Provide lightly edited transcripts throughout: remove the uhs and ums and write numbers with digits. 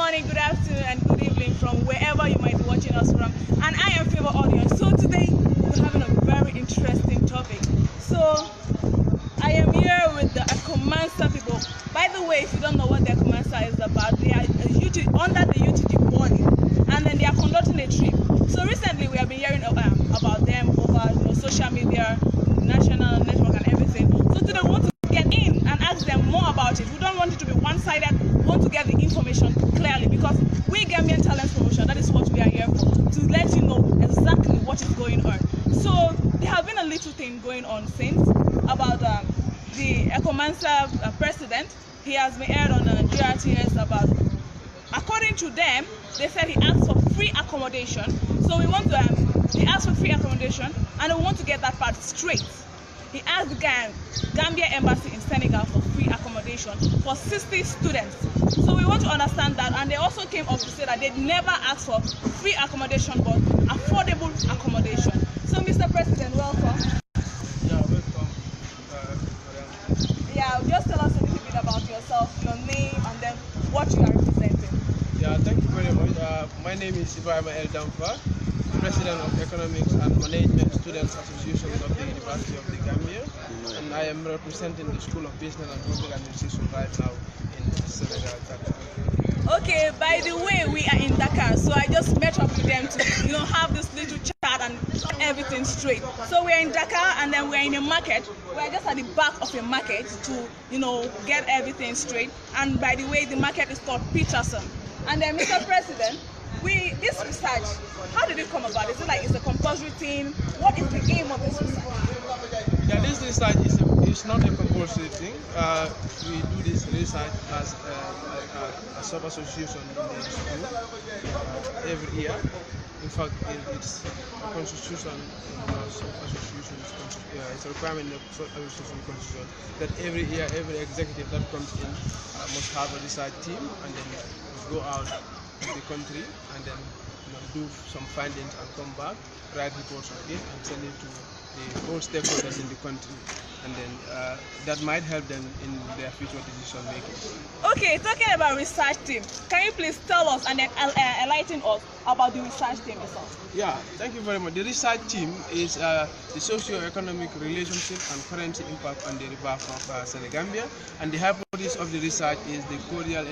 morning, good afternoon, and good evening from wherever you might be watching us from. And I am Favor Audience. So today we're having a very interesting topic. So I am here with the Ecomansa people. By the way, if you don't know what the Ecomansa is about, they are under the UTG body, and then they are conducting a trip. So recently we have been hearing about them over social media, national network, and everything. So today we want to get in and ask them more about it. We don't want it to be one-sided. We want to get the information clearly, because we Gambian Talent Promotion, that is what we are here for, to let you know exactly what is going on. So there have been a little thing going on since about the Ecomansa president. He has been aired on GRTS about, according to them, they said he asked for free accommodation. So we want to, he asked for free accommodation, and we want to get that part straight. He asked the Gambia embassy in Senegal for free accommodation for 60 students. So we want to understand that, and they also came up to say that they never asked for free accommodation but affordable accommodation. So Mr. President, welcome. Yeah, welcome. Yeah, just tell us a little bit about yourself, your name, and then what you are representing. Yeah, thank you very much. My name is Ibrahim El Damfa, President of Economics and Management Students Association of the University of the Gambia, and I am representing the School of Business and Public Administration right now in Senegal, Dakar. Okay, by the way, we are in Dakar, so I just met up with them to have this little chat and everything straight. So we're in Dakar, and then we're in a market. We're just at the back of a market to get everything straight. And by the way, the market is called Peterson. And then Mr. President, this research, how did it come about? Is it like it's a compulsory thing? What is the aim of this research? Yeah, this research is not a compulsory thing. We do this research as a sub-association in the school every year. In fact, it's a constitution in our sub-association. It's a requirement of sub-association constitution that every year, every executive that comes in must have a research team, and then go out to the country and then do some findings and come back, write reports on it, and send it to the whole stakeholders in the country, and then that might help them in their future decision making. Okay, talking about research team, can you please tell us and then enlighten us about the research team itself? Yeah, thank you very much. The research team is the socio-economic relationship and currency impact on the river of Senegambia, and the hypothesis of the research is the cordial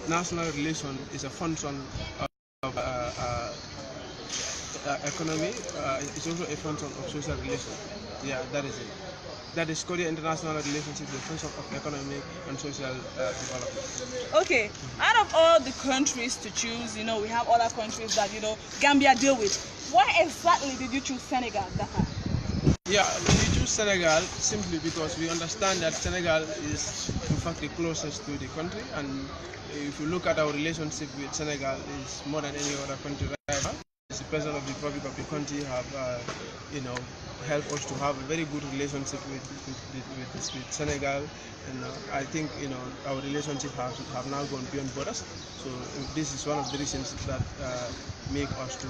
international relation is a function of economy. It's also a function of social relation. Yeah, that is it. That is Korea international relationship, the function of economic and social development. Okay, out of all the countries to choose, we have other countries that Gambia deal with. Why exactly did you choose Senegal, Dakar? Yeah, we choose Senegal simply because we understand that Senegal is in fact the closest to the country, and if you look at our relationship with Senegal, it's more than any other country right now. The President of the Republic of the country have helped us to have a very good relationship with Senegal, and I think our relationship have now gone beyond borders. So this is one of the reasons that make us to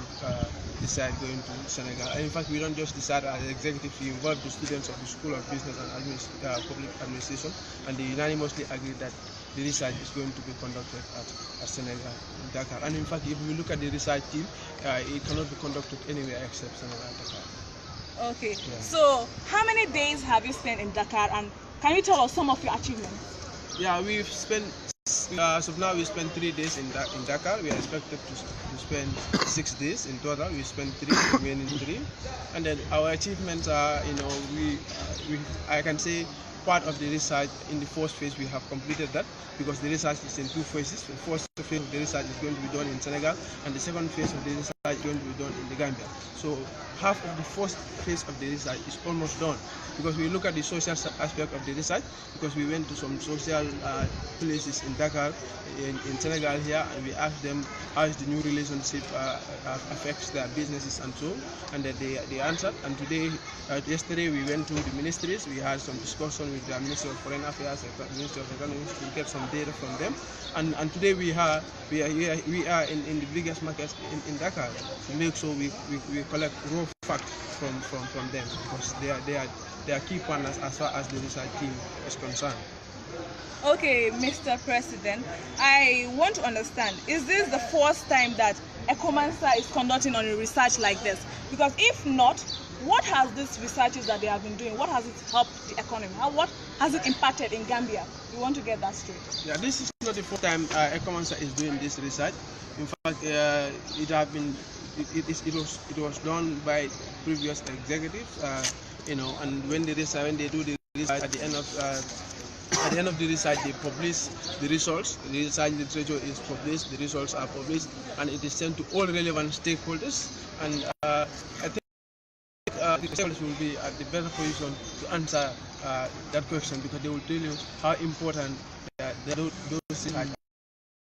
decide going to Senegal. And in fact, we don't just decide as executives; we involve the students of the School of Business and Public Administration, and they unanimously agree that the research is going to be conducted at Senegal, in Dakar. And in fact, if we look at the research team, it cannot be conducted anywhere except Senegal, Dakar. Okay, yeah. So how many days have you spent in Dakar, and can you tell us some of your achievements? Yeah, we've spent, as of now, we spent 3 days in Dakar. We are expected to spend 6 days in total. We spent 3, remaining 3. And then our achievements are, I can say, part of the research in the first phase we have completed that, because the research is in 2 phases. The first phase of the research is going to be done in Senegal, and the second phase of the research is going to be done in the Gambia. So half of the first phase of the research is almost done, because we look at the social aspect of the research, because we went to some social places in Dakar, in Senegal here, and we asked them how is the new relationship affects their businesses and so, and that they answered. And yesterday we went to the ministries. We had some discussion with the Ministry of Foreign Affairs, the Ministry of Economics, to get some data from them. And today we are in the biggest markets in Dakar to make sure we collect raw facts from them, because they are key partners as far as the research team is concerned. Okay, Mr. President, I want to understand, is this the first time that Ecomansa is conducting on a research like this? Because if not, what has these researches that they have been doing, what has it helped the economy? What has it impacted in Gambia? We want to get that straight. Yeah, this is not the first time Ecomansa is doing this research. In fact, it was done by previous executives, and when they do the research at the end of the research, they publish the results. The research literature is published, the results are published, and it is sent to all relevant stakeholders. And I think the stakeholders will be at the better position to answer that question, because they will tell you how important those research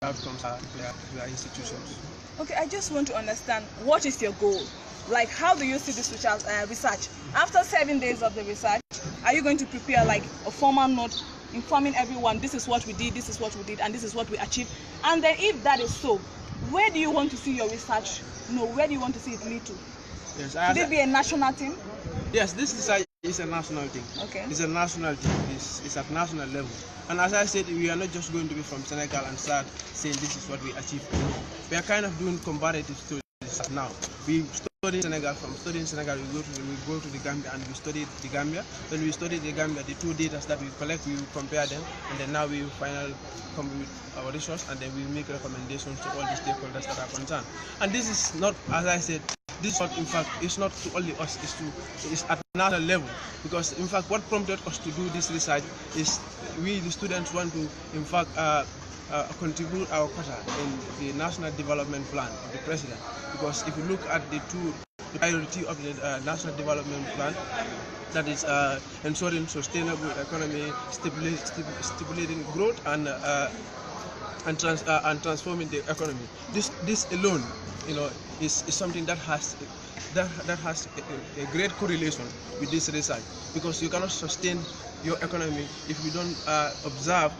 outcomes are to their institutions. Okay, I just want to understand, what is your goal? Like, how do you see this research? After 7 days of the research, are you going to prepare like a formal note informing everyone, this is what we did, this is what we did, and this is what we achieved? And then if that is so, where do you want to see your research? Where do you want to see it lead to? Yes, Should it be a national team? Yes, this research is a national thing. Okay. It's a national thing. It's at national level. And as I said, we are not just going to be from Senegal and start saying this is what we achieved. No. We are kind of doing comparative studies now. We study Senegal. From studying Senegal, we go to the Gambia and we study the Gambia. When we study the Gambia, the two data that we collect, we compare them, and then now we finally come with our resource, and then we make recommendations to all the stakeholders that are concerned. And this is not, as I said, this is not, in fact, it's not to only us, it's at another level, because in fact what prompted us to do this research is we, the students, want to in fact contribute our quota in the National Development Plan of the President. Because if you look at the priority of the National Development Plan, that is ensuring sustainable economy, stimulating growth, and transforming the economy. This alone, is something that has a great correlation with this research, because you cannot sustain your economy if you don't observe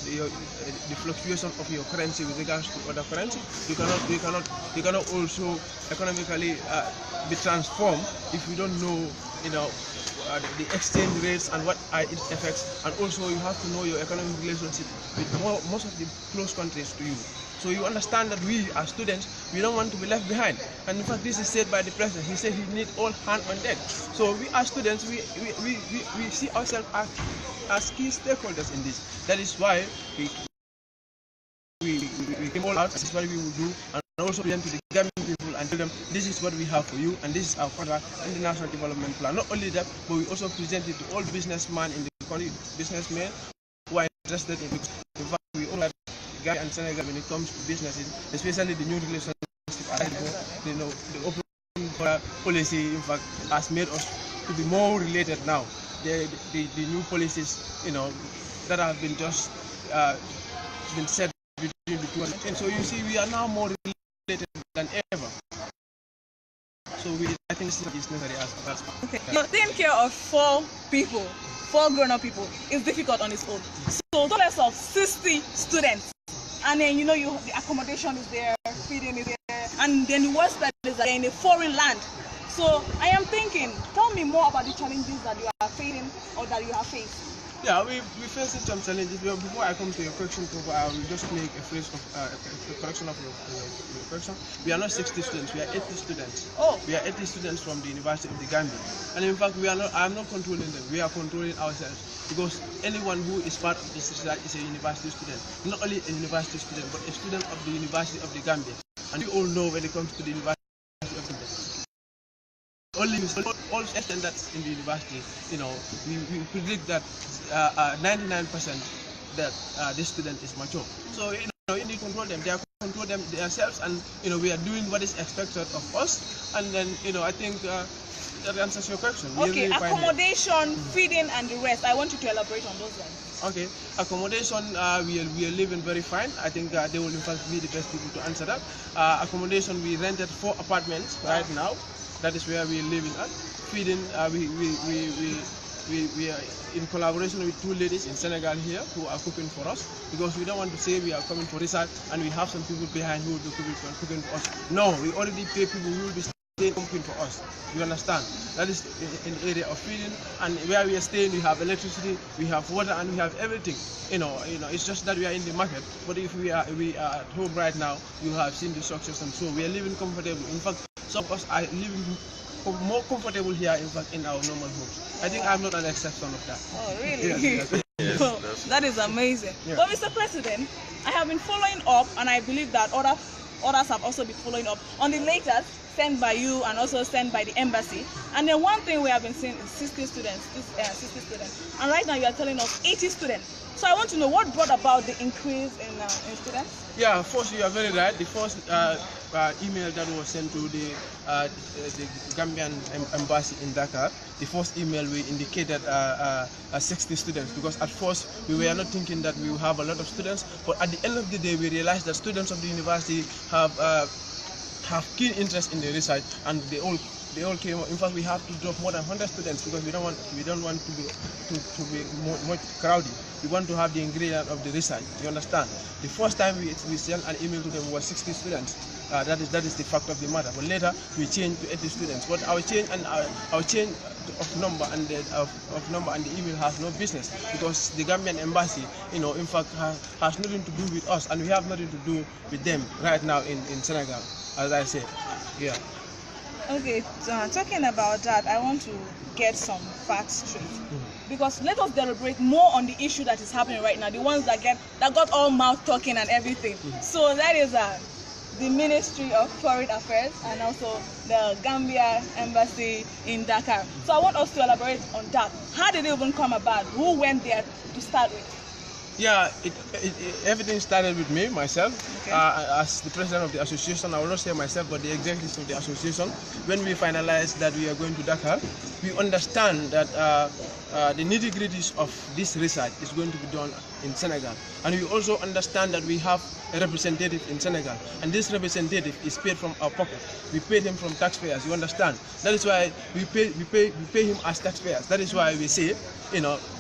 the fluctuation of your currency with regards to other currency. You cannot also economically be transformed if you don't know the exchange rates and what are its effects, and also you have to know your economic relationship with most of the close countries to you. So you understand that we as students, we don't want to be left behind. And in fact, this is said by the president. He said he needs all hands on deck. So we as students, we see ourselves as key stakeholders in this. That is why we came all out. This is what we will do, and also present to the Gambian people and tell them this is what we have for you, and this is our quota in the National Development Plan. Not only that, but we also present it to all businessmen in the country, businessmen who are interested in it. In fact, we all have Gambia and Senegal when it comes to businesses, especially the new relationship. The open policy, in fact, has made us to be more related now. The new policies, that have been just been set between the two. And so you see, we are now more related than ever. So I think this is necessary as okay. Taking care of 4 grown-up people is difficult on its own. So less of 60 students, and then the accommodation is there, feeding is there, and then the worst part is that they're in a foreign land. So I am thinking, tell me more about the challenges that you are facing or that you have faced. Yeah, we faced some challenges. Well, before I come to your question, I will just make a phrase of a correction of your question. We are not 60 students, we are 80 students. Oh. We are 80 students from the University of the Gambia. And in fact, I am not controlling them, we are controlling ourselves. Because anyone who is part of this research is a university student. Not only a university student, but a student of the University of the Gambia. And we all know when it comes to the University of the Gambia, all standards in the university, we predict that 99% that this student is mature. So you need to control them. They are control them themselves, and we are doing what is expected of us. And then I think that answers your question. Okay, accommodation, feeding, and the rest. I want you to elaborate on those ones. Okay, accommodation, we are living very fine. I think they will in fact be the best people to answer that. Accommodation, we rented 4 apartments right now. That is where we are living at. Feeding, we are in collaboration with 2 ladies in Senegal here who are cooking for us, because we don't want to say we are coming for research and we have some people behind who will be cooking for us. No, we already pay people who will be staying open for us. You understand? That is in the area of feeding, and where we are staying, we have electricity, we have water, and we have everything. It's just that we are in the market. But if we are at home right now, you have seen the success, and so we are living comfortable. In fact, some of us are living more comfortable here, in fact, in our normal homes. I think I'm not an exception of that. Oh, really? Yes. Yes, that is amazing. Yeah. But Mr. President, I have been following up, and I believe that others have also been following up on the letters sent by you and also sent by the embassy. And then one thing we have been seeing is 60 students, and right now you are telling us 80 students. So I want to know what brought about the increase in students? Yeah, first you are very right. The first email that was sent to the Gambian embassy in Dakar, the first email we indicated 60 students, because at first we were not thinking that we will have a lot of students, but at the end of the day we realized that students of the university have keen interest in the research, and they all came. In fact, we have to drop more than 100 students because we don't want to be much crowded. We want to have the ingredient of the research. You understand? The first time we sent an email to them was 60 students. That is the fact of the matter. But later we changed to 80 students. But our change of number and the email has no business, because the Gambian embassy, in fact, has nothing to do with us, and we have nothing to do with them right now in Senegal, as I said. Yeah. Okay, talking about that, I want to get some facts straight. Because let us deliberate more on the issue that is happening right now, the ones that got all mouth talking and everything. So that is the Ministry of Foreign Affairs and also the Gambia Embassy in Dakar. So I want us to elaborate on that. How did it even come about? Who went there to start with? Yeah, everything started with me, myself. Okay. As the president of the association. I will not say myself, but the executives of the association. When we finalized that we are going to Dakar, we understand that the nitty-gritties of this research is going to be done in Senegal. And we also understand that we have a representative in Senegal, and this representative is paid from our pocket. We paid him from taxpayers, you understand? That is why we pay him as taxpayers. That is why we say,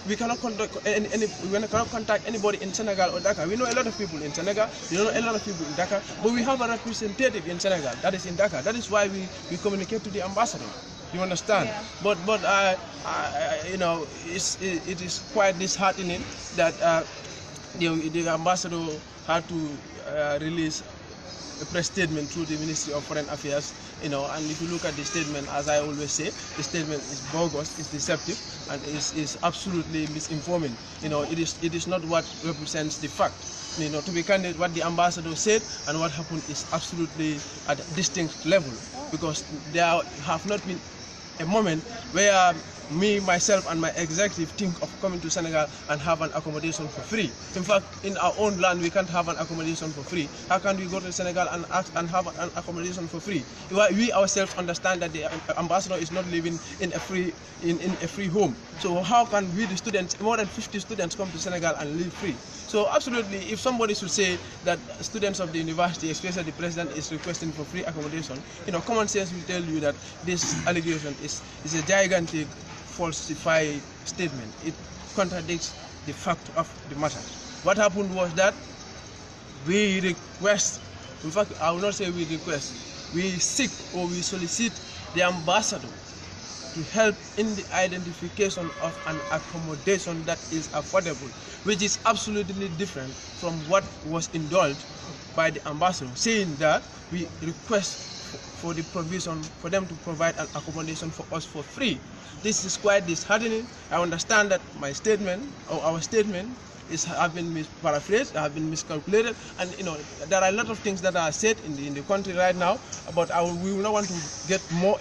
we cannot contact anybody in Senegal or Dakar. We know a lot of people in Senegal, we know a lot of people in Dakar, but we have a representative in Senegal, that is in Dakar. That is why we communicate to the ambassador. You understand? Yeah. But it is quite disheartening that the ambassador had to release a press statement through the Ministry of Foreign Affairs, and if you look at the statement, as I always say, the statement is bogus, it's deceptive, and is absolutely misinforming. It is not what represents the fact. To be candid, what the ambassador said and what happened is absolutely at a distinct level, because there have not been a moment where me, myself, and my executive think of coming to Senegal and have an accommodation for free. In fact, in our own land, we can't have an accommodation for free. How can we go to Senegal and have an accommodation for free? We ourselves understand that the ambassador is not living in a free home. So how can we, the students, more than 50 students, come to Senegal and live free? So absolutely, if somebody should say that students of the university, especially the president, is requesting for free accommodation, common sense will tell you that this allegation is a gigantic falsified statement. It contradicts the fact of the matter. What happened was that we request, in fact, I will not say we request, we seek or we solicit the ambassador to help in the identification of an accommodation that is affordable, which is absolutely different from what was indulged by the ambassador, saying that we request for the provision for them to provide an accommodation for us for free. This is quite disheartening. I understand that my statement or our statement have been paraphrased, have been miscalculated, and there are a lot of things that are said in the country right now. But we will not want to get more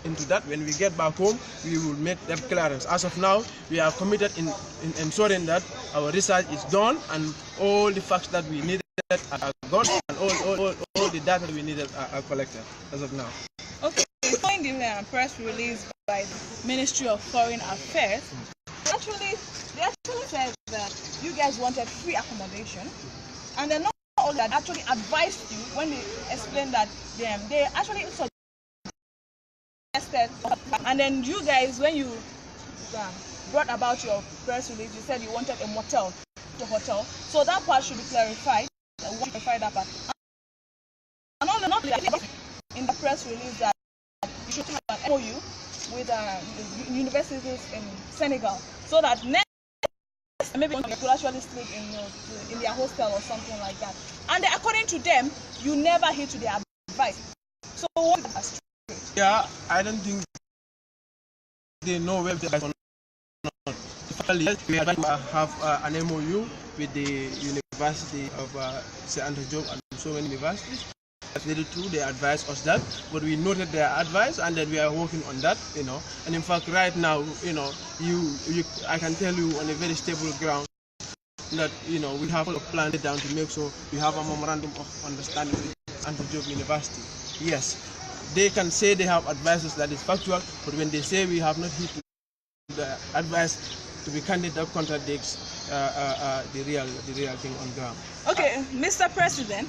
into that. When we get back home, we will make that clearance. As of now, we are committed in ensuring that our research is done and all the facts that we needed are gone, and all the data we needed are collected as of now. Okay, following the press release by the Ministry of Foreign Affairs, they actually said that you guys wanted free accommodation, and then not only that, actually advised you when they explained that they actually suggested, and then you guys, when you brought about your press release, you said you wanted a motel, a hotel. So that part should be clarified. I want to clarify that part. And also, not in the press release that should have an MOU with the universities in Senegal, so that next maybe you could actually sleep in their hostel or something like that. And according to them, you never hear to their advice. So what is that? Yeah, I don't think they know where they are or not. Yes, we have an MOU with the University of St. Andrew and so many universities. That's very true. They advise us that, but we noted their advice and then we are working on that, And in fact, right now, I can tell you on a very stable ground that we have a plan down to make sure we have a memorandum of understanding with Andrew University. Yes, they can say they have advices that is factual, but when they say we have not hit the advice, to be candid, that contradicts the real thing on ground. Okay, Mr. President.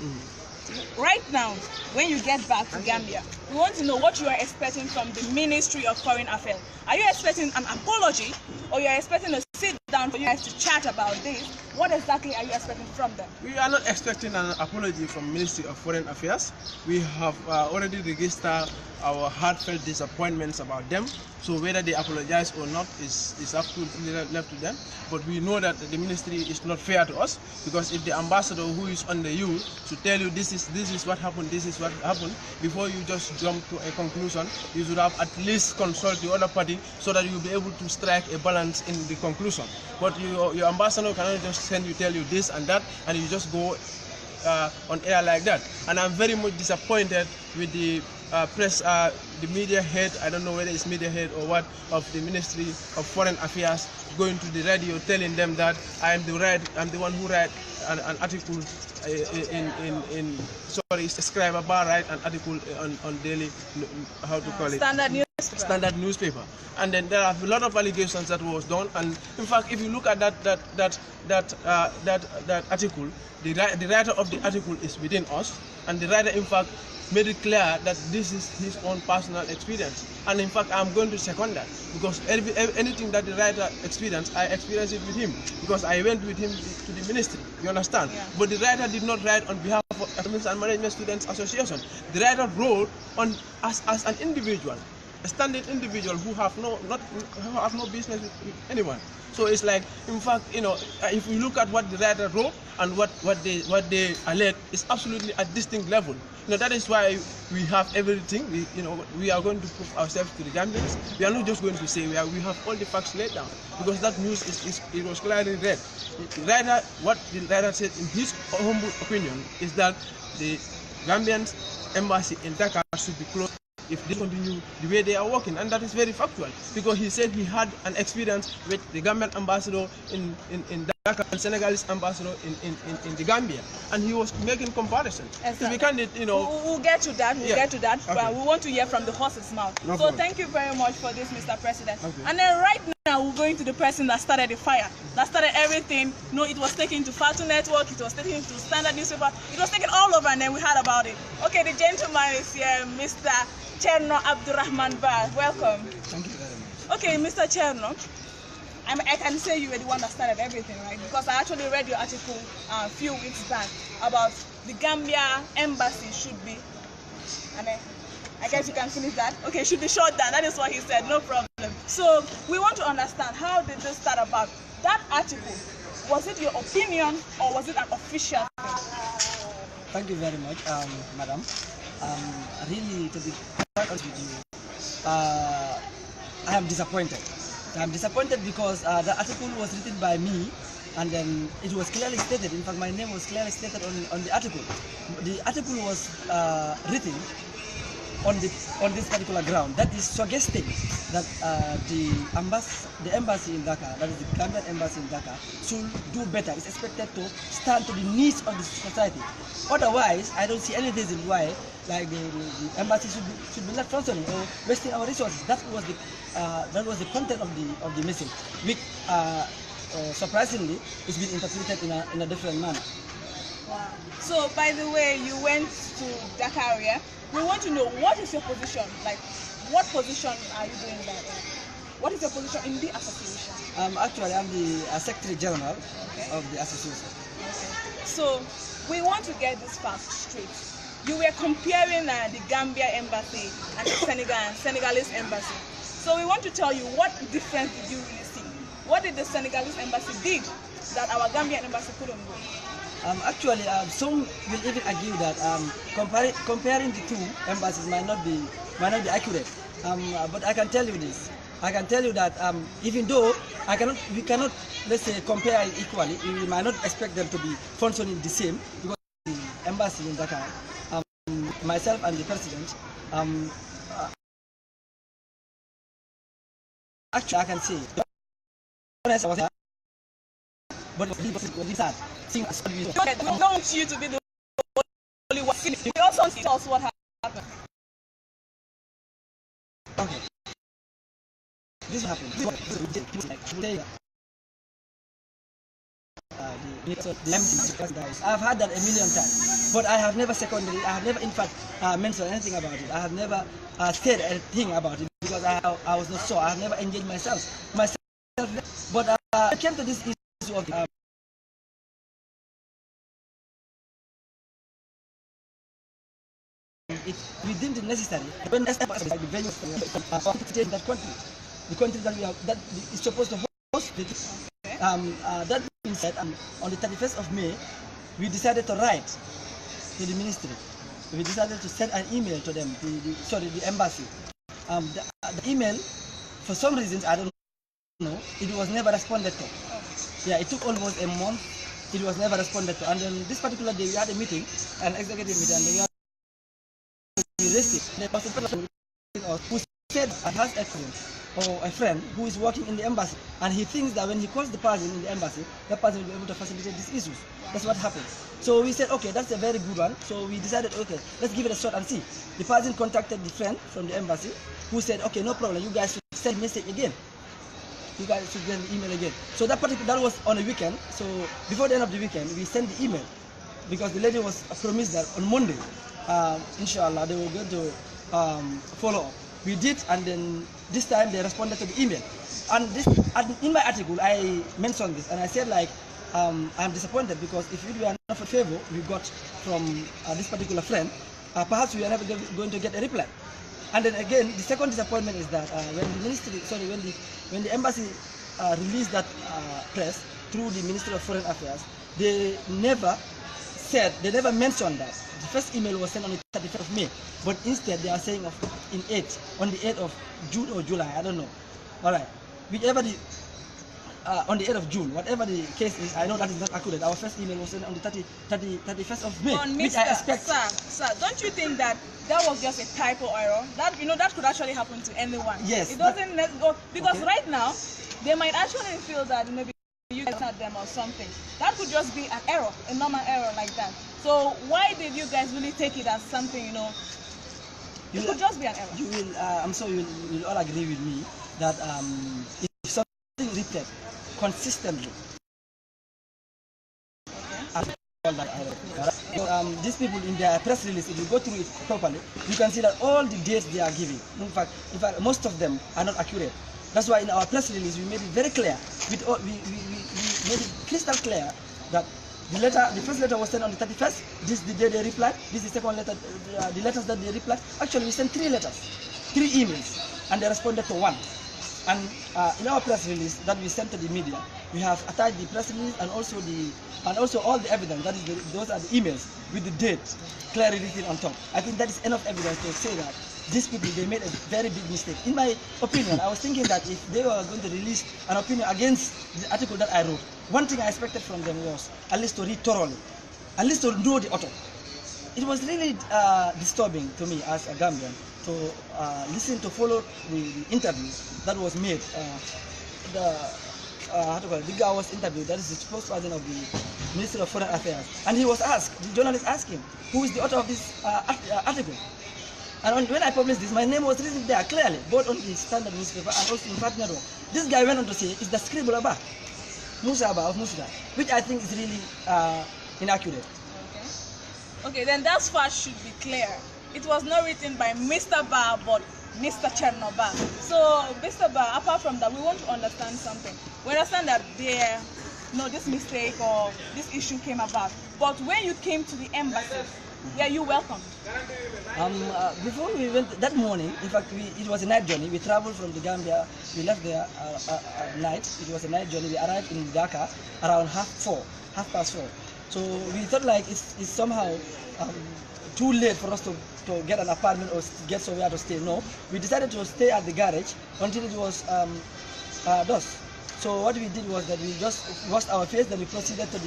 Right now, when you get back to Gambia, we want to know what you are expecting from the Ministry of Foreign Affairs. Are you expecting an apology, or you are expecting a sit down for you guys to chat about this? What exactly are you expecting from them? We are not expecting an apology from Ministry of Foreign Affairs. We have already registered our heartfelt disappointments about them. So whether they apologize or not is absolutely left to them. But we know that the ministry is not fair to us, because if the ambassador who is under you should tell you this is what happened, this is what happened, before you just jump to a conclusion, you should have at least consult the other party so that you'll be able to strike a balance in the conclusion. But your ambassador cannot just tell you this and that, and you just go on air like that. And I'm very much disappointed with the press, the media head, I don't know whether it's media head or what, of the Ministry of Foreign Affairs going to the radio telling them that I'm the one who write an article subscribe about write an article on daily, how to call it? Standard newspaper. And then there are a lot of allegations that was done. And in fact, if you look at that article, the writer of the article is within us, and the writer, in fact, made it clear that this is his own personal experience. And in fact, I'm going to second that, because anything that the writer experienced, I experienced it with him, because I went with him to the ministry, you understand? Yeah. But the writer did not write on behalf of Academics and Management Students Association. The writer wrote on as an individual, a standard individual who have no business with anyone. So it's like, in fact, if we look at what the writer wrote and what they allege, it's absolutely a distinct level. That is why we have everything. We are going to prove ourselves to the Gambians. We are not just going to say we have all the facts laid down, because that news it was clearly read. What the writer said in his humble opinion is that the Gambian embassy in Dakar should be closed if they continue the way they are working, and that is very factual, because he said he had an experience with the Gambian ambassador in Dakar and Senegalese ambassador in the Gambia, and he was making comparisons. Exactly. To be candid, we'll get to that. Get to that. Okay. But we want to hear from the horse's mouth. No so problem. Thank you very much for this, Mr. President. Okay. And then right now we're going to the person that started the fire, that started everything. It was taken to Fatu Network, it was taken to Standard Newspaper, it was taken all over, and then we heard about it. Okay, the gentleman is here, Mr. Cherno Abdurrahman Bar. Welcome. Thank you very much. Okay, Mr. Cherno, I can say you were the one that started everything, right? Because I actually read your article a few weeks back about the Gambia embassy should be, and I guess you can finish that. Okay, should be shut down. That is what he said, no problem. So we want to understand, how did this start about? That article, was it your opinion or was it an official thing? Thank you very much, madam. Really, to be quite honest with you, I am disappointed. I am disappointed because the article was written by me, and then it was clearly stated. In fact, my name was clearly stated on the article. The article was written on this particular ground, that is suggesting that the embassy in Dhaka, that is the Gambian embassy in Dhaka, should do better. It's expected to stand to the needs of the society. Otherwise, I don't see any reason why the embassy should be left functioning or wasting our resources. That was the content of the message, which surprisingly is being interpreted in a different manner. Wow. So, by the way, you went to Dakar area. We want to know, what is your position? Like, what position are you doing there? What is your position in the association? Actually, I'm the Secretary General of the association. Okay. So, we want to get this fact straight. you were comparing the Gambia embassy and the Senegalese embassy. So we want to tell you, what difference did you really see? What did the Senegalese embassy did that our Gambian embassy couldn't do? Actually, some will even argue that comparing the two embassies might not be accurate. But I can tell you this. I can tell you that even though we cannot, let's say, compare it equally, we might not expect them to be functioning the same, because the embassy in Dakar, myself and the president, actually I can say, but these are things. We don't want you to be the only one. We also want to tell us what happened. Okay. This happened. I've had that a million times, but I have never seconded it. I have never, in fact, mentioned anything about it. I have never said anything about it because I was not sure. I have never engaged myself. But I came to this issue of we deemed it necessary when the venue in that country, the country that is supposed to host the that being said, on the 31st of May, we decided to write to the ministry. We decided to send an email to them, the embassy. The email, for some reasons, I don't know, it was never responded to. Yeah, it took almost a month. It was never responded to. And then this particular day, we had a meeting, an executive meeting, and we raised it. There was a person who said I has a friend or a friend who is working in the embassy, and he thinks that when he calls the person in the embassy, that person will be able to facilitate these issues. That's what happened. So we said, okay, that's a very good one. So we decided, okay, let's give it a shot and see. The person contacted the friend from the embassy, who said, okay, no problem, you guys should send a message again. You guys should send the email again. So that was on a weekend. So before the end of the weekend, we sent the email, because the lady was promised that on Monday, inshallah, they were going to follow up. We did, and then this time they responded to the email. And in my article, I mentioned this, and I said, like, I'm disappointed, because if we were not for favor we got from this particular friend, perhaps we are never going to get a reply. And then again, the second disappointment is that when the embassy released that press through the Ministry of Foreign Affairs, they never mentioned that the first email was sent on the 31st of May, but instead they are saying on the 8th of June or July, I don't know. All right, on the 8th of June, whatever the case is, I know that is not accurate. Our first email was sent on the 31st of May, which I expect. Sir, don't you think that was just a typo error? That that could actually happen to anyone. Yes. It doesn't because okay. Right now they might actually feel that maybe you guys not them or something. That could just be an error, a normal error like that. So why did you guys really take it as something? It could just be an error. You will. I'm sure you will all agree with me that if something repeated consistently, these people in their press release, if you go through it properly, you can see that all the dates they are giving, in fact, most of them are not accurate. That's why in our press release we made it very clear. We made it crystal clear that the first letter was sent on the 31st. This is the day they replied. This is the second letter, the letters that they replied. Actually, we sent 3 emails, and they responded to 1. And in our press release that we sent to the media, we have attached the press release and also all the evidence. That is, those are the emails with the date clearly written on top. I think that is enough evidence to say that these people, they made a very big mistake. In my opinion, I was thinking that if they were going to release an opinion against the article that I wrote, one thing I expected from them was at least to read thoroughly, at least to know the author. It was really disturbing to me as a Gambian to follow the interview that was made. The guy was interviewed, that is the spokesperson of the Ministry of Foreign Affairs, and he was asked, the journalist asked him, who is the author of this article? And when I published this, my name was written there clearly, both on the Standard newspaper and also in Fat Network. This guy went on to say, it's the scribble Abba, Musa Abba of Musa, which I think is really inaccurate. Okay, then that fact should be clear. It was not written by Mr. Ba, but Mr. Chernoba. So, Mr. Ba, apart from that, we want to understand something. We understand that this mistake or this issue came about. But when you came to the embassy, were you welcomed? Before we went that morning, in fact, it was a night journey. We traveled from the Gambia. We left there at night. It was a night journey. We arrived in Dhaka around half past 4. So we thought like it's somehow too late for us to get an apartment or get somewhere to stay. No, we decided to stay at the garage until it was dusk. So what we did was that we just washed our face, then we proceeded to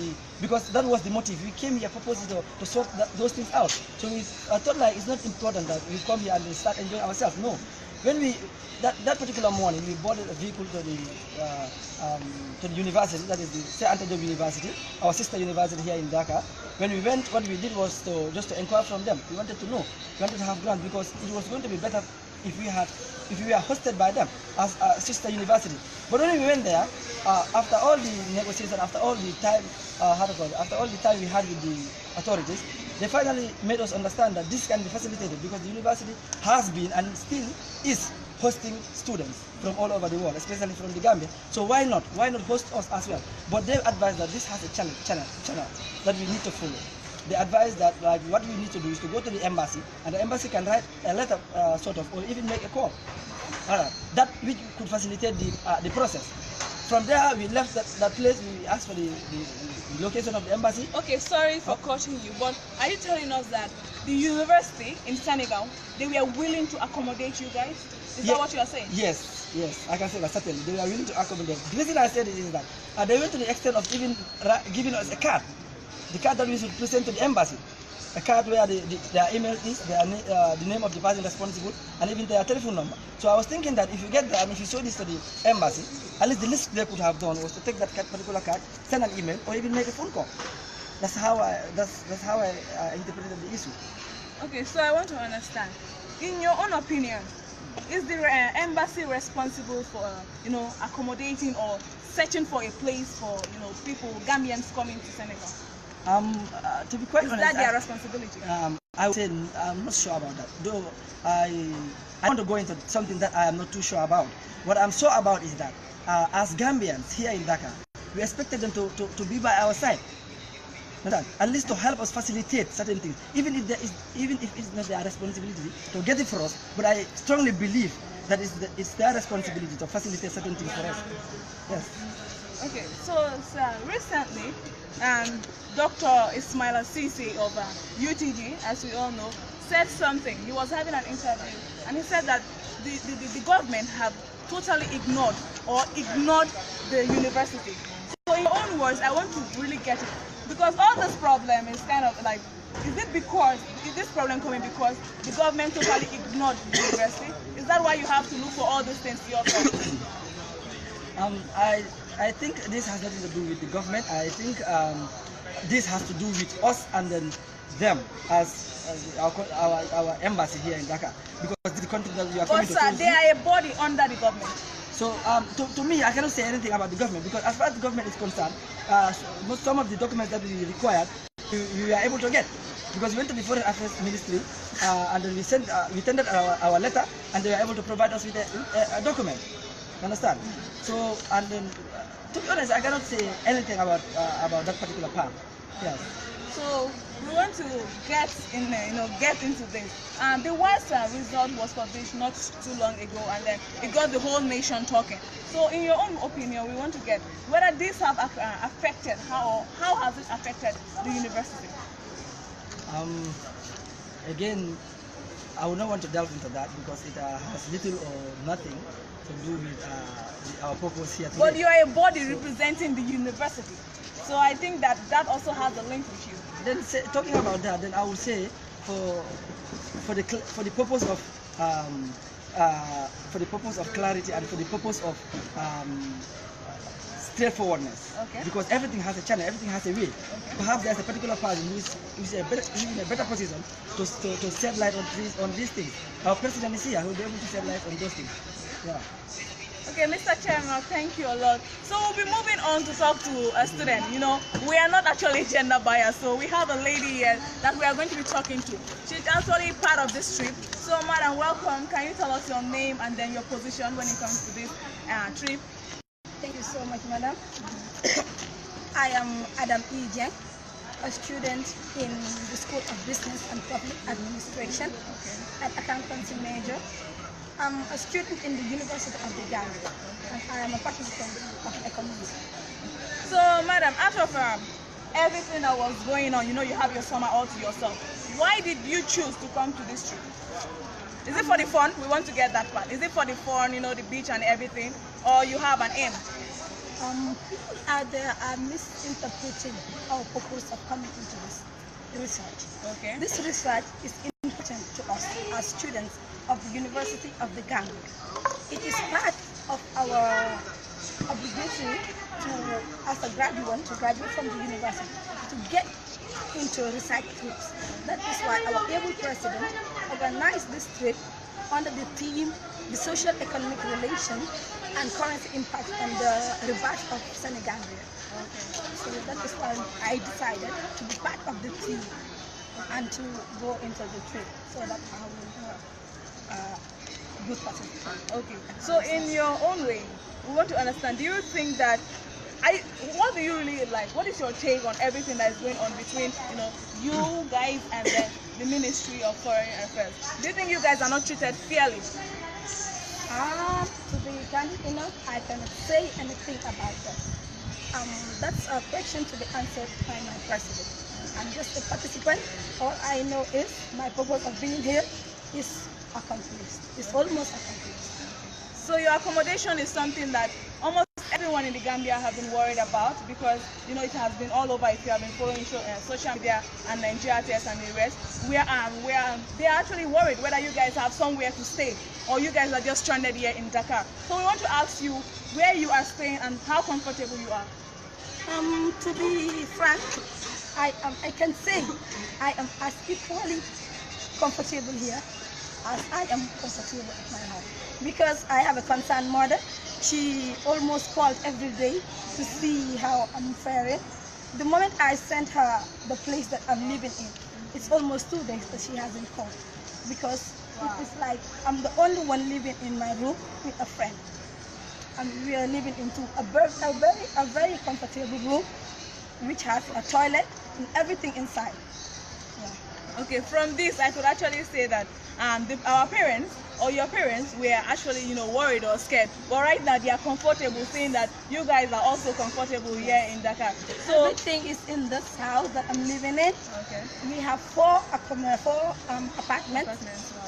because that was the motive. We came here purposely to sort those things out. So I thought like it's not important that we come here and we start enjoying ourselves. No. When that particular morning, we boarded a vehicle to the university, that is the St. Anthony University, our sister university here in Dhaka. When we went, what we did was just to inquire from them. We wanted to know, we wanted to have ground because it was going to be better if we were hosted by them as a sister university. But when we went there, after all the negotiation, after all the time, after all the time we had with the authorities, they finally made us understand that this can be facilitated because the university has been and still is hosting students from all over the world, especially from the Gambia. So why not host us as well? But they advised that this has a channel that we need to follow. They advised that like what we need to do is to go to the embassy, and the embassy can write a letter or even make a call. That which could facilitate the process. From there, we left that place. We asked for the location of the embassy. Okay, sorry for cutting you, but are you telling us that the university in Senegal, they were willing to accommodate you guys? Is that what you are saying? Yes, I can say that certainly. They were willing to accommodate. The reason I said it is that they went to the extent of even giving us a card. The card that we should present to the embassy. A card where their email is, the name of the person responsible, and even their telephone number. So I was thinking that if you get there and if you show this to the embassy, at least the least they could have done was to take that particular card, send an email, or even make a phone call. That's how I interpreted the issue. Okay, so I want to understand. In your own opinion, is the embassy responsible for accommodating or searching for a place for people, Gambians coming to Senegal? To be quite honest, is that their responsibility? I would say I'm not sure about that. Though I want to go into something that I am not too sure about. What I'm sure about is that as Gambians here in Dhaka, we expected them to be by our side. At least to help us facilitate certain things, even if it's not their responsibility to get it for us. But I strongly believe that it's their responsibility to facilitate certain things for us. Yes. Okay, so recently, Dr. Ismaila Sisi of UTG, as we all know, said something. He was having an interview, and he said that the government have totally ignored the university. So in your own words, I want to really get it. Because all this problem is kind of like, is this problem coming because the government totally ignored the university? Is that why you have to look for all these things yourself? I think this has nothing to do with the government. I think this has to do with us and then them as our embassy here in Dhaka, because the country that we are coming to. But they are a body under the government. So to me, I cannot say anything about the government, because as far as the government is concerned, some of the documents that we required, we are able to get. Because we went to the Foreign Affairs Ministry and then we tendered our letter, and they were able to provide us with a document. You understand? So, and then, to be honest, I cannot say anything about that particular part. Yes. So we want to get into this. The worst result was published not too long ago, and then it got the whole nation talking. So, in your own opinion, we want to get whether this have affected how has it affected the university? Again, I would not want to delve into that because it has little or nothing to do with our purpose here today. But you are a body representing the university, so I think that also has a link with you. Then talking about that, then I would say for the purpose of clarity and for the purpose of straightforwardness, okay. Because everything has a channel, everything has a way. Okay. Perhaps there's a particular person who is in a better position to shed light on these things. Our president is here, who will be able to shed light on those things. Yeah. Okay, Mr. Chairman, thank you a lot. So we'll be moving on to talk to a student. We are not actually gender biased, so we have a lady here that we are going to be talking to. She's actually part of this trip. So, madam, welcome. Can you tell us your name and then your position when it comes to this trip? Thank you so much, madam. I am Adam Ejeng. a student in the School of Business and Public Administration, an accountancy major. I'm a student in the University of the Gambia, and I am a participant of Ecomansa. So, madam, out of everything that was going on, you know, you have your summer all to yourself. Why did you choose to come to this trip? Is it for the fun? We want to get that part. Is it for the fun, you know, the beach and everything? Or you have an aim? People out there are misinterpreting our purpose of coming into this research. Okay. This research is important to us as students of the University of the Gambia. It is part of our obligation to, as a graduate, to graduate from the university, to get into research trips. That is why our able president organized this trip under the theme, the social-economic relation and currency impact on the rebate of Senegambia. Okay. So that is why I decided to be part of the team and to go into the trip so that I will good participant. Okay. So in your own way, we want to understand, do you think that what do you really like? What is your take on everything that is going on between, you know, you guys and the Ministry of Foreign Affairs? Do you think you guys are not treated fairly? To be candid enough, I cannot say anything about that. That's a question to be answered by my president. I'm just a participant. All I know is my purpose of being here is accomplished. It's almost accomplished. So your accommodation is something that almost everyone in the Gambia have been worried about, because you know it has been all over. If you have been following social media and Nigeria test and the rest, where they are actually worried whether you guys have somewhere to stay or you guys are just stranded here in Dakar. So we want to ask you where you are staying and how comfortable you are. To be frank, I can say I am as equally comfortable here as I am comfortable at my home, because I have a concerned mother. She almost called every day to see how I'm faring. The moment I sent her the place that I'm living in, it's almost 2 days that she hasn't called, because it is like I'm the only one living in my room with a friend. And we are living into a very comfortable room, which has a toilet and everything inside. Yeah. Okay, from this I could actually say that our parents or your parents were actually, you know, worried or scared, but right now they are comfortable, saying that you guys are also comfortable here in Dakar. So everything is in this house that I'm living in. Okay. We have four apartments. Wow.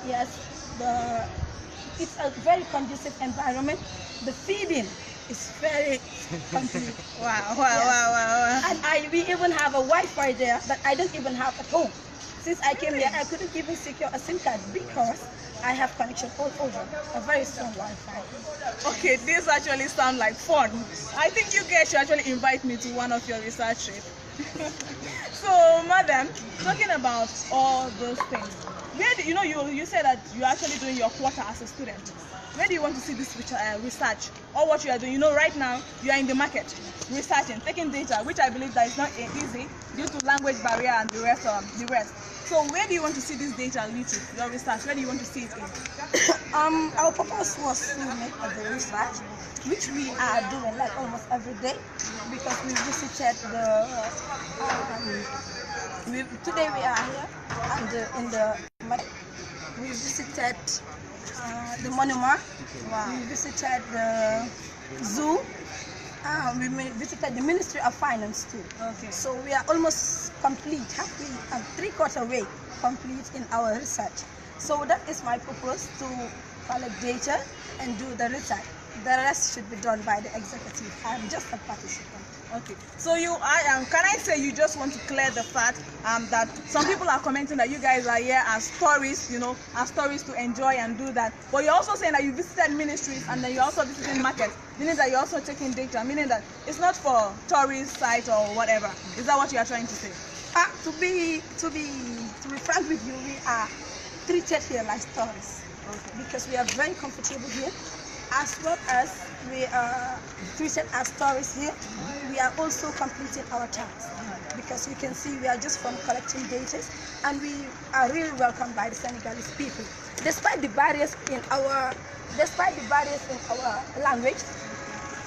Yes, it's a very conducive environment. The feeding is very complete. Wow. And we even have a Wi-Fi there that I don't even have at home. Since I came here, I couldn't even secure a SIM card because I have connection all over, a very strong Wi-Fi. Okay, this actually sounds like fun. I think you guys should actually invite me to one of your research trips. So, madam, talking about all those things, where do, you know, you said that you're actually doing your quarter as a student. Where do you want to see this research, or what you are doing? You know, right now you are in the market researching, taking data, which I believe that is not easy due to language barrier and the rest. So where do you want to see this data lead to, your research? Where do you want to see it in? Our purpose was to make the research, which we are doing like almost every day, because we visited today we are here and in the we visited the monument. Wow. We visited the zoo. We visited the Ministry of Finance too. Okay. So we are almost complete, halfway, 3/4 way complete in our research. So that is my purpose, to collect data and do the research. The rest should be done by the executive. I am just a participant. Okay. So can I say you just want to clear the fact that some people are commenting that you guys are here as tourists, you know, as tourists to enjoy and do that. But you're also saying that you visited ministries and then you're also visiting markets, meaning that you're also taking data, meaning that it's not for tourist site or whatever. Is that what you are trying to say? To be frank with you, we are treated here like tourists. Okay. Because we are very comfortable here. As well as we are treated as tourists here, we are also completing our task, because you can see we are just from collecting data, and we are really welcomed by the Senegalese people. Despite the barriers in our language,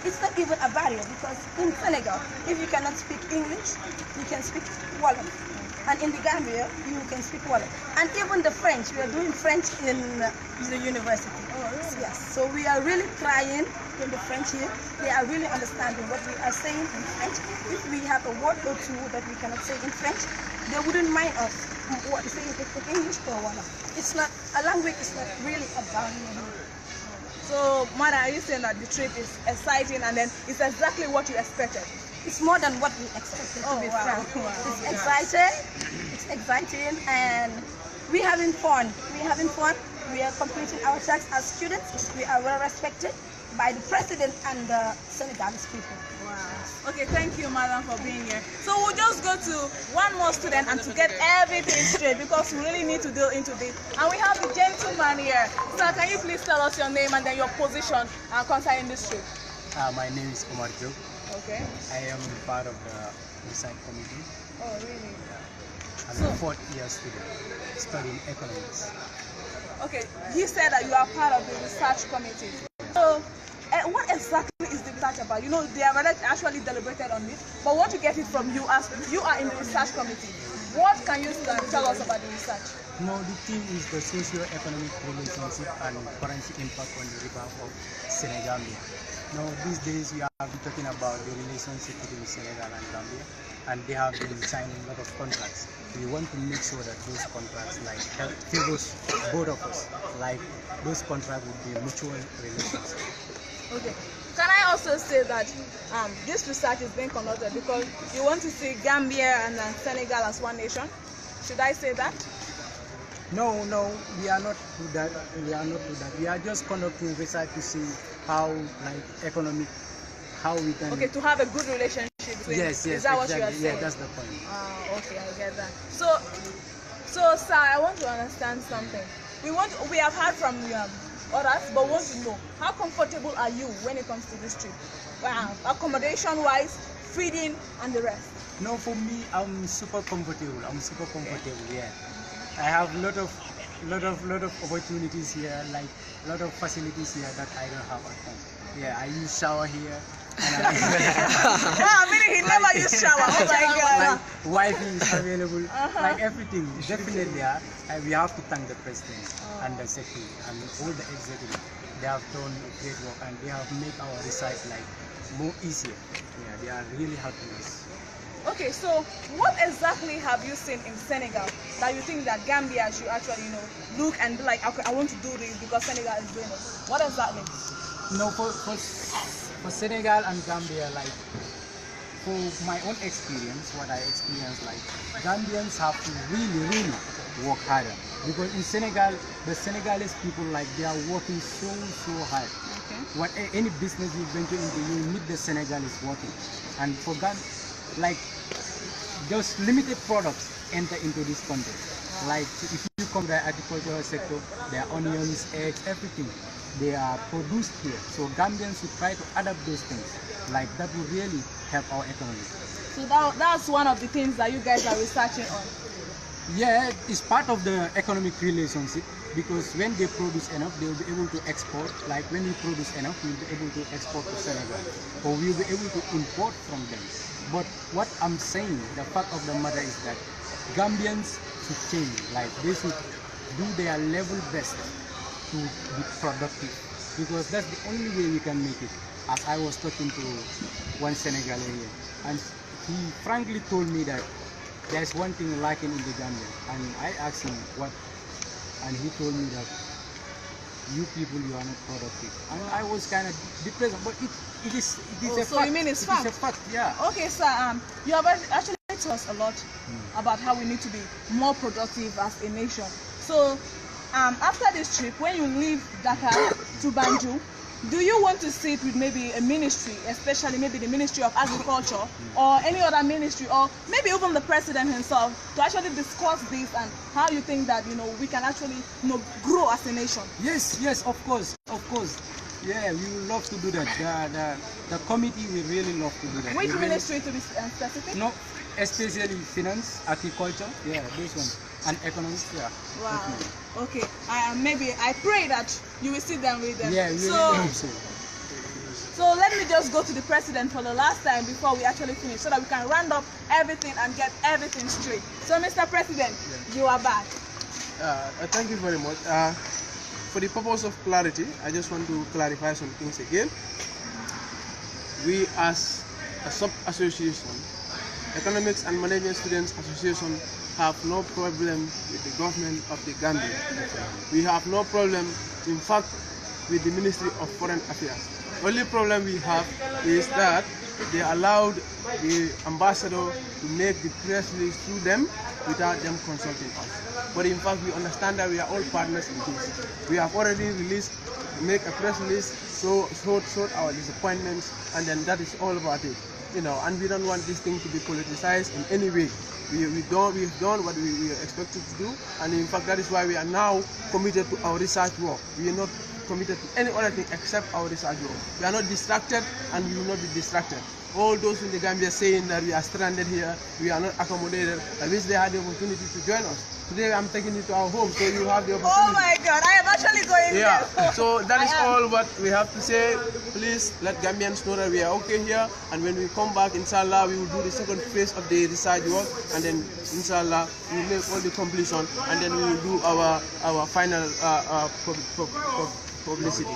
it's not even a barrier, because in Senegal, if you cannot speak English, you can speak Wolof. And in the Gambia, you can speak Wolof. And even the French, we are doing French in the university. Oh, really? Yes, so we are really trying in the French here. They are really understanding what we are saying in French. If we have a word or two that we cannot say in French, they wouldn't mind us what we say in English or Wolof. It's not, a language is not really a barrier. So, Mother, are you saying that the trip is exciting and then it's exactly what you expected? It's more than what we expected, to be frank. Wow. It's exciting, and we're having fun. We are completing our tasks as students. We are well respected by the president and the Senegalese people. Wow. Okay, thank you, Madam, for being here. So we'll just go to one more student and to get everything straight, because we really need to deal into this. And we have the gentleman here. Sir, can you please tell us your name and then your position concerning this trip? My name is Omar Joe. Okay. I am part of the research committee. Oh, really? I'm So- a fourth year student studying economics. Okay, you said that you are part of the research committee. So, what exactly is the research about? You know, they have actually deliberated on it, but want to get it from you as you are in the research committee. What can you tell us about the research? No, the theme is the socio-economic relationship and currency impact on the river of Senegal. Now, these days we have been talking about the relationship between Senegal and Gambia, and they have been signing a lot of contracts. We want to make sure that those contracts like help favors both of us. Like those contracts would be mutual relations. Okay. Can I also say that this research is being conducted because you want to see Gambia and Senegal as one nation? Should I say that? No, we are not do that. We are just conducting research to see how, like, how we can. Okay, to have a good relationship between. Yes, Is that what you are exactly. saying? Yeah, that's the point. Okay, I get that. So, sir, I want to understand something. We have heard from others, but want to know how comfortable are you when it comes to this trip? Accommodation-wise, feeding, and the rest. No, for me, I'm super comfortable. Yeah. I have lot of opportunities here, like a lot of facilities here that I don't have at home. Yeah, I use shower here. And Wow, meaning he never used shower. Oh my God. like Wi-Fi is available, like everything. Definitely, we have to thank the president and the secretary and all the executive. They have done great work and they have made our research like more easier. Yeah, they are really helping us. Okay, so what exactly have you seen in Senegal that you think that Gambia should actually, look and be like, okay, I want to do this because Senegal is doing it? What exactly? No, for Senegal and Gambia, like, for my own experience, what I experienced, like, Gambians have to really work harder, because in Senegal, the Senegalese people, like, they are working so hard. Okay. Any business you venture into, you meet the Senegalese working, and for Gambia, like, just limited products enter into this country. Like, if you come to the agricultural sector, there are onions, eggs, everything. They are produced here. So Gambians should try to adapt those things. Like, that will really help our economy. So that's one of the things that you guys are researching on. Yeah, it's part of the economic relationship, because when they produce enough, they will be able to export. Like, when we produce enough, we'll be able to export to Senegal, or we'll be able to import from them. But what I'm saying, the fact of the matter is that Gambians should change. Like, they should do their level best to be productive, because that's the only way we can make it. As I was talking to one Senegalese here, and he frankly told me that there's one thing lacking in the Gambia, and I asked him what, and he told me that you people, you are not productive. And I was kind of depressed, but it is a fact. So you mean it's fact? It is a fact, yeah. Okay, sir. You have actually told us a lot about how we need to be more productive as a nation. So, after this trip, when you leave Dakar to Banjul, do you want to sit with maybe a ministry, especially maybe the Ministry of Agriculture or any other ministry, or maybe even the president himself, to actually discuss this and how you think that we can actually grow as a nation? Yes, of course. Yeah, we would love to do that. The committee will really love to do that. Which ministry to be specific? No, especially finance, agriculture, yeah, this one, and economics, yeah. Wow. Okay. Maybe I pray that you will sit down with them. Yeah, we really hope so. So let me just go to the president for the last time before we actually finish, so that we can round up everything and get everything straight. So Mr. President, you are back. Thank you very much. For the purpose of clarity, I just want to clarify some things again. We as a sub-association, Economics and Management Students Association, have no problem with the government of the Gambia. We have no problem, in fact, with the Ministry of Foreign Affairs. The only problem we have is that they allowed the ambassador to make the press release through them without them consulting us. But in fact, we understand that we are all partners in this. We have already make a press release, sort our disappointments, and then that is all about it. And we don't want this thing to be politicized in any way. We've done what we are expected to do, and in fact that is why we are now committed to our research work. We are not committed to any other thing except our research work. We are not distracted, and we will not be distracted. All those in the Gambia saying that we are stranded here, we are not accommodated, I wish they had the opportunity to join us. Today I'm taking you to our home, so you have the opportunity. Oh my God, I am actually going there. So that is all what we have to say. Please let Gambians know that we are okay here, and when we come back, inshallah, we will do the second phase of the research work, and then inshallah we will make all the completion, and then we will do our final publicity.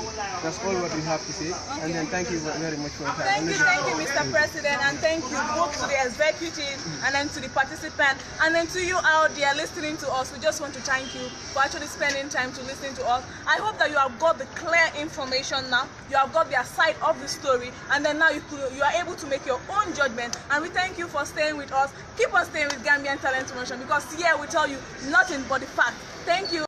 That's all what we have to say. Okay. And then thank you very much for your time. Thank you, Mr. President, and thank you both to the executive and then to the participant, and then to you out there listening to us. We just want to thank you for actually spending time to listen to us. I hope that you have got the clear information now. You have got their side of the story, and then now you are able to make your own judgment. And we thank you for staying with us. Keep on staying with Gambian Talent Promotion, because here we tell you nothing but the fact. Thank you.